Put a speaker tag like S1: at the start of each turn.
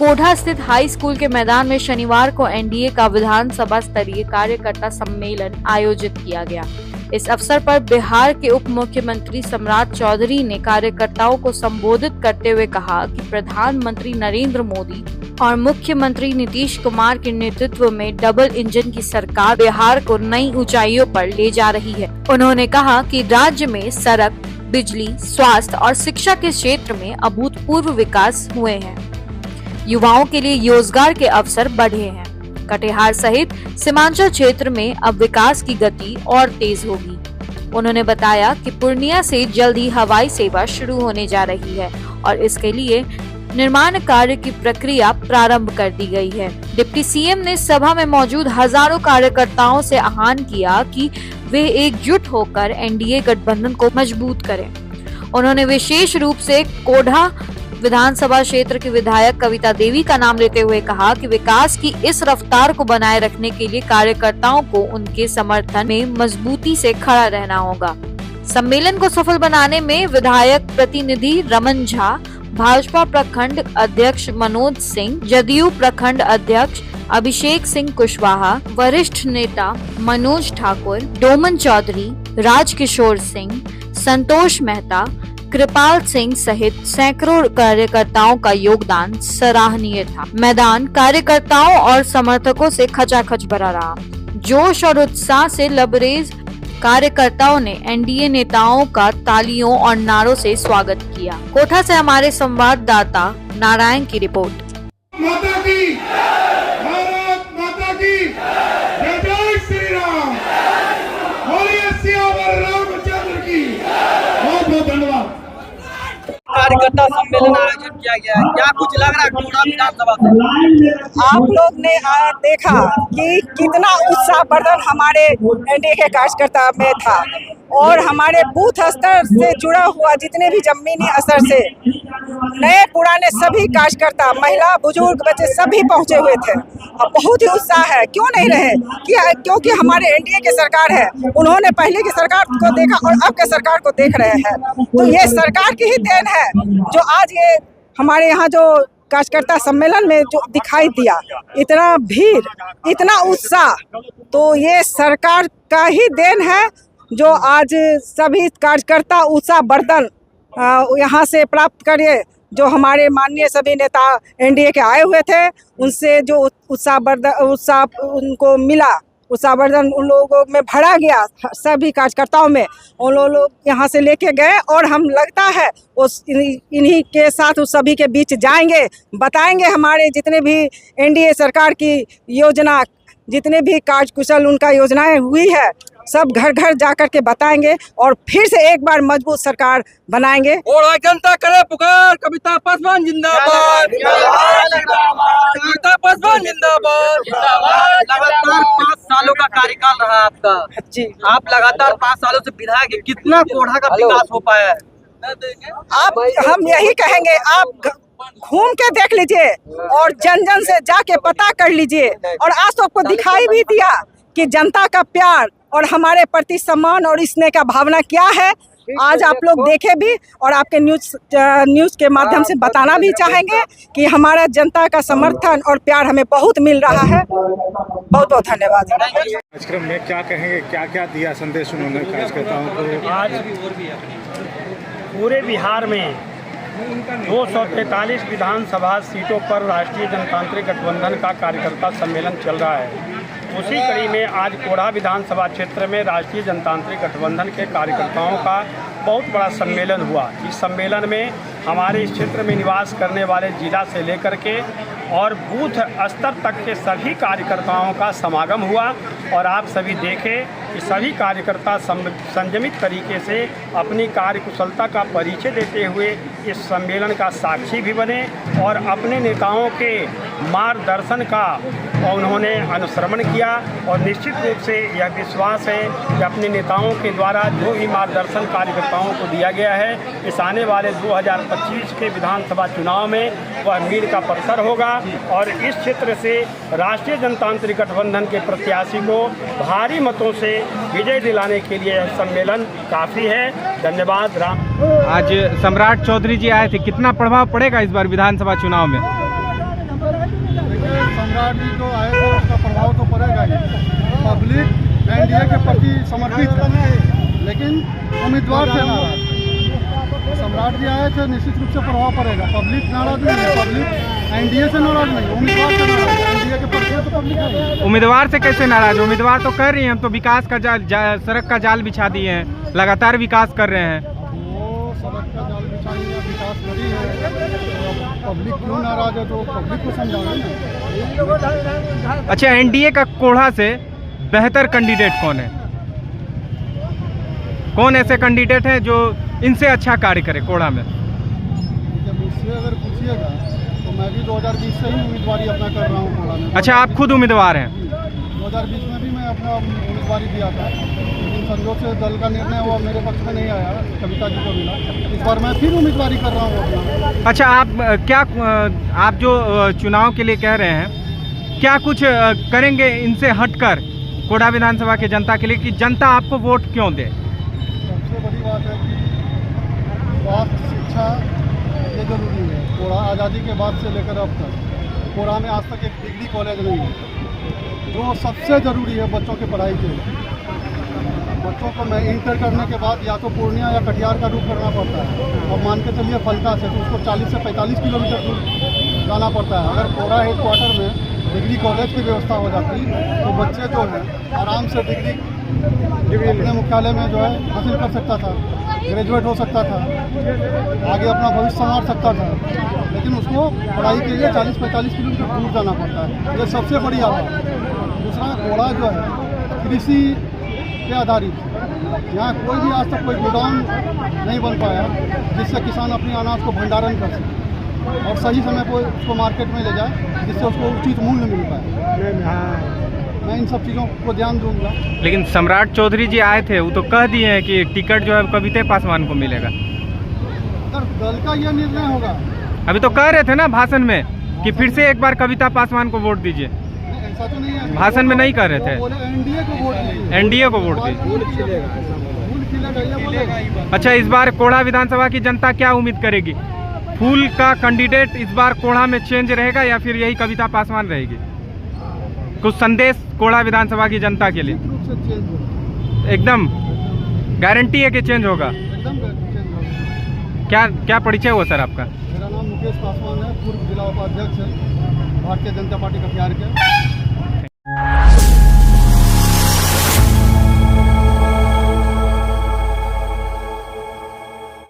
S1: कोढ़ा स्थित high school के मैदान में शनिवार को एनडीए का विधानसभा स्तरीय कार्यकर्ता सम्मेलन आयोजित किया गया। इस अवसर पर बिहार के उप मुख्यमंत्री सम्राट चौधरी ने कार्यकर्ताओं को संबोधित करते हुए कहा कि प्रधानमंत्री नरेंद्र मोदी और मुख्यमंत्री नीतीश कुमार के नेतृत्व में डबल इंजन की सरकार बिहार को नई ऊंचाइयों पर ले जा रही है। उन्होंने कहा कि राज्य में सड़क, बिजली, स्वास्थ्य और शिक्षा के क्षेत्र में अभूतपूर्व विकास हुए हैं। युवाओं के लिए रोजगार के अवसर बढ़े हैं। कटिहार सहित सीमांचल क्षेत्र में अब विकास की गति और तेज होगी। उन्होंने बताया कि पूर्णिया से जल्द ही हवाई सेवा शुरू होने जा रही है और इसके लिए निर्माण कार्य की प्रक्रिया प्रारंभ कर दी गई है। डिप्टी सीएम ने सभा में मौजूद हजारों कार्यकर्ताओं से आह्वान किया कि वे एकजुट होकर एनडीए गठबंधन को मजबूत करें। उन्होंने विशेष रूप से कोढ़ा विधानसभा क्षेत्र के विधायक कविता देवी का नाम लेते हुए कहा कि विकास की इस रफ्तार को बनाए रखने के लिए कार्यकर्ताओं को उनके समर्थन में मजबूती से खड़ा रहना होगा। सम्मेलन को सफल बनाने में विधायक प्रतिनिधि रमन झा, भाजपा प्रखंड अध्यक्ष मनोज सिंह, जदयू प्रखंड अध्यक्ष अभिषेक सिंह कुशवाहा, वरिष्ठ नेता मनोज ठाकुर, डोमन चौधरी, राजकिशोर सिंह, संतोष मेहता, कृपाल सिंह सहित सैकड़ों कार्यकर्ताओं का योगदान सराहनीय था। मैदान कार्यकर्ताओं और समर्थकों से खचाखच भरा रहा। जोश और उत्साह से लबरेज कार्यकर्ताओं ने एनडीए नेताओं का तालियों और नारों से स्वागत किया। कोटा से हमारे संवाददाता नारायण की रिपोर्ट।
S2: माता की, भारत माता की, जय जय श्री राम, बोलिए सियावर रामचंद्र की। बहुत बहुत धन्यवाद।
S3: कार्यकर्ता सम्मेलन आयोजित किया गया है, क्या कुछ लग रहा है कोढ़ा विधानसभा से?
S4: आप लोग ने देखा कि कितना उत्साहवर्धन हमारे एनडीए के कार्यकर्ता में था और हमारे बूथ स्तर से जुड़ा हुआ जितने भी जमीनी स्तर से नए पुराने सभी कार्यकर्ता, महिला, बुजुर्ग, बच्चे सभी पहुंचे हुए थे। अब बहुत ही उत्साह है, क्यों नहीं रहे क्योंकि हमारे एनडीए की सरकार है। उन्होंने पहले की सरकार को देखा और अब के सरकार को देख रहे हैं, तो ये सरकार की ही देन है जो आज ये हमारे यहाँ जो कार्यकर्ता सम्मेलन में जो दिखाई दिया, इतना भीड़, इतना उत्साह, तो ये सरकार का ही देन है जो आज सभी कार्यकर्ता उत्साहवर्धन यहाँ से प्राप्त करिए। जो हमारे माननीय सभी नेता एनडीए के आए हुए थे, उनसे जो उत्साह उनको मिला, उत्साहवर्धन उन लोगों में भरा गया, सभी कार्यकर्ताओं में उन लोग यहाँ से लेके गए और हम लगता है उस इन्हीं के साथ उस सभी के बीच जाएंगे, बताएंगे हमारे जितने भी एनडीए सरकार की योजना, जितने भी कार्यकुशल उनका योजनाएं हुई है, सब घर घर जाकर के बताएंगे और फिर से एक बार मजबूत सरकार बनाएंगे।
S3: कोढ़ा जनता करे पुकार, कविता पासवान जिंदाबाद, कविता पासवान जिंदाबाद। लगातार 5 सालों का कार्यकाल रहा आपका जी, आप लगातार 5 सालों से विधायक, कितना कोढ़ा का विकास हो पाया है?
S4: आप हम यही कहेंगे, आप घूम के देख लीजिए और जन जन से जाके पता कर लीजिए और आज तो आपको दिखाई भी दिया कि जनता का प्यार और हमारे प्रति सम्मान और स्नेह का भावना क्या है। आज आप लोग देखे भी और आपके न्यूज़ के माध्यम से बताना भी चाहेंगे कि हमारा जनता का समर्थन और प्यार हमें बहुत मिल रहा है। बहुत बहुत धन्यवाद।
S2: कार्यक्रम में क्या कहेंगे, क्या क्या दिया संदेश उन्होंने कार्यकर्ताओं को?
S5: आज पूरे बिहार में 243 विधानसभा सीटों पर राष्ट्रीय जनतांत्रिक गठबंधन का कार्यकर्ता सम्मेलन चल रहा है। उसी कड़ी में आज कोढ़ा विधानसभा क्षेत्र में राष्ट्रीय जनतांत्रिक गठबंधन के कार्यकर्ताओं का बहुत बड़ा सम्मेलन हुआ। इस सम्मेलन में हमारे इस क्षेत्र में निवास करने वाले जिला से लेकर के और बूथ स्तर तक के सभी कार्यकर्ताओं का समागम हुआ और आप सभी देखें कि सभी कार्यकर्ता संयमित तरीके से अपनी कार्यकुशलता का परिचय देते हुए इस सम्मेलन का साक्षी भी बने और अपने नेताओं के मार्गदर्शन का उन्होंने अनुसरण किया और निश्चित रूप से यह विश्वास है कि अपने नेताओं के द्वारा जो भी मार्गदर्शन कार्यकर्ताओं को दिया गया है, इस आने वाले 2025 के विधानसभा चुनाव में वह मील का पत्थर होगा और इस क्षेत्र से राष्ट्रीय जनतांत्रिक गठबंधन के प्रत्याशी को भारी मतों से विजय दिलाने के लिए यह सम्मेलन काफ़ी है। धन्यवाद। राम।
S6: आज सम्राट चौधरी जी आए थे, कितना प्रभाव पड़ेगा इस बार विधानसभा चुनाव में? देखिए, सम्राट जी जो आए थे उसका प्रभाव तो पड़ेगा ही। पब्लिक एनडीए के प्रति समर्पित है, लेकिन उम्मीदवार से नाराज। सम्राट जी आए थे, निश्चित रूप से प्रभाव पड़ेगा। पब्लिक नाराज नहीं है, पब्लिक एनडीए से नाराज नहीं, उम्मीदवार से नाराज है। एनडीए के प्रति तो पब्लिक है।
S7: उम्मीदवार से कैसे नाराज? उम्मीदवार तो कर रही हैं, हम तो विकास का सड़क का जाल बिछा दिए हैं, लगातार विकास कर रहे हैं।
S6: वो सड़क का जाल बिछाई है, विकास करी है, पब्लिक क्यों नाराज है तो पब्लिक को समझाना ना।
S7: अच्छा, एनडीए का कोढ़ा से बेहतर कैंडिडेट कौन है? कौन ऐसे कैंडिडेट हैं जो इनसे अच्छा कार्य करे कोढ़ा में?
S6: जब मुझसे अगर पूछिएगा तो मैं भी 2020 से ही उम्मीदवारी अपना कर रहा हूँ कोढ़ा में।
S7: अच्छा, आप खुद उम्मीदवार हैं?
S6: 2020 में भी मैं अपना उम्मीदवारी दिया था, लेकिन संजोग से दल का निर्णय हुआ, मेरे पक्ष में नहीं आया, कविता जी को मिला। इस बार मैं फिर उम्मीदवारी कर रहा हूँ अपना।
S7: अच्छा, आप जो चुनाव के लिए कह रहे हैं, क्या कुछ करेंगे इनसे हटकर कोढ़ा विधानसभा के जनता के लिए, कि जनता आपको वोट क्यों दे?
S6: सबसे बड़ी बात है कि स्वास्थ्य, शिक्षा ये जरूरी है। कोढ़ा आज़ादी के बाद से लेकर अब तक कोढ़ा में आज तक एक डिग्री कॉलेज नहीं है, जो सबसे ज़रूरी है बच्चों की पढ़ाई के लिए। बच्चों को मैं इंटर करने के बाद या तो पूर्णिया या कटिहार का रुख करना पड़ता है। अब मान के चलिए फलता से तो उसको 40 से 45 किलोमीटर दूर जाना पड़ता है। अगर कोढ़ा हेडक्वार्टर में डिग्री कॉलेज की व्यवस्था हो जाती तो बच्चे जो है आराम से डिग्री अपने मुख्यालय में जो है हासिल कर सकता था, ग्रेजुएट हो सकता था, आगे अपना भविष्य संवार सकता था। लेकिन उसको पढ़ाई के लिए 40-45 किलोमीटर दूर जाना पड़ता है। ये सबसे बड़ी बात है। दूसरा, कोढ़ा जो है कृषि पे आधारित, यहाँ कोई भी आज तक कोई गोडाउन नहीं बन पाया जिससे किसान अपने अनाज को भंडारण कर सके और सही समय पर उसको मार्केट में ले जाए, जिससे उसको उचित मूल्य मिल पाए। मैं इन सब चीज़ों को ध्यान दूंगा।
S7: लेकिन सम्राट चौधरी जी आए थे, वो तो कह दिए हैं कि टिकट जो है कविता पासवान को मिलेगा।
S6: अगर दल का यह निर्णय होगा,
S7: अभी तो कह रहे थे ना भाषण में कि फिर से एक बार कविता पासवान को वोट दीजिए।
S6: ऐसा तो नहीं है,
S7: भाषण में नहीं कह रहे थे।
S6: बोले एनडीए को वोट दीजिए,
S7: एनडीए को वोट दीजिए।
S6: फूल खिलेगा, ये बोलेगा।
S7: अच्छा, इस बार कोढ़ा विधानसभा की जनता क्या उम्मीद करेगी? फूल का कैंडिडेट इस बार कोढ़ा में चेंज रहेगा या फिर यही कविता पासवान रहेगी? कुछ संदेश कोढ़ा विधानसभा की जनता के लिए?
S6: रूप से चेंज होगा,
S7: एकदम गारंटी है कि चेंज होगा?
S6: एकदम चेंज होगा।
S7: क्या परिचय हुआ सर आपका?
S6: मेरा नाम मुकेश पासवान है, पूर्व जिला उपाध्यक्ष है भारतीय जनता पार्टी कटिहार के।